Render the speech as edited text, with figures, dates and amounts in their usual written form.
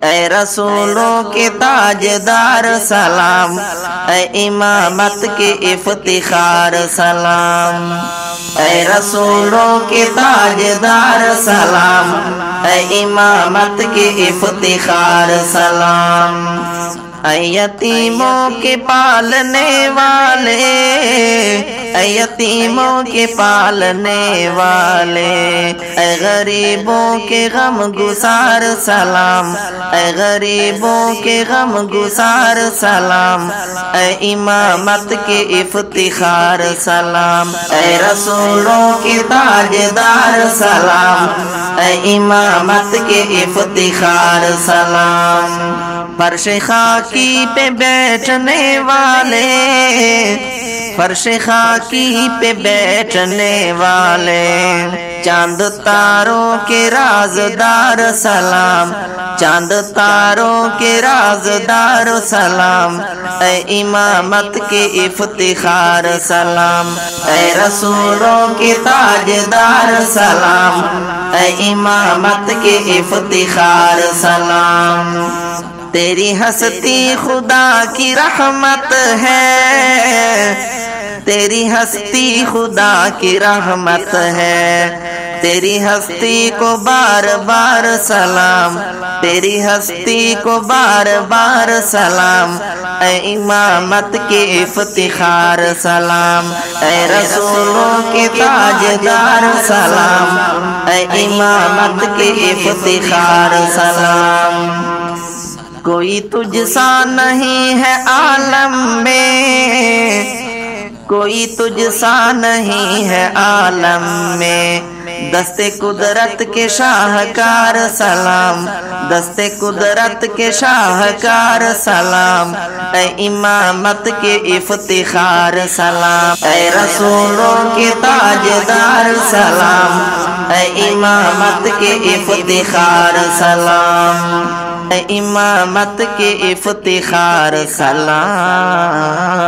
اے رسولوں کے تاجدار سلام، اے امامت کے افتخار سلام، اے رسولوں کے تاجدار سلام، اے امامت کے افتخار سلام، اے یتیموں کے پالنے والے، اے یتیموں کے پالنے والے، اے غریبوں کے غم گسار سلام، اے غریبوں کے غم گسار سلام، اے امامت کے افتخار سلام، اے رسولوں کے تاجدار سلام، اے امامت کے افتخار سلام، فرش خاکی پہ بیٹھنے والے، فرش خاکی پہ بیٹھنے والے، چاند تاروں کے رازدار سلام، چاند تاروں کے رازدار سلام، اے امامت کے افتخار سلام، اے رسولوں کے تاجدار سلام، اے امامت کے افتخار سلام، تیری ہستی خدا کی رحمت ہے، تیری ہستی خدا کی رحمت ہے، تیری ہستی کو بار بار سلام، تیری ہستی کو بار بار سلام، اے امامت کے افتخار سلام، اے رسولوں کے تاجدار سلام، اے امامت کے افتخار سلام، کوئی تجھ سا نہیں ہے عالم میں، کوئی تجھ سا نہیں ہے عالم میں، دست قدرت کے شاہکار سلام، دست قدرت کے شاہکار سلام، اے امامت کے افتخار سلام، اے رسولوں کے تاجدار سلام، اے امامت کے افتخار سلام، اے امامت کے افتخار سلام۔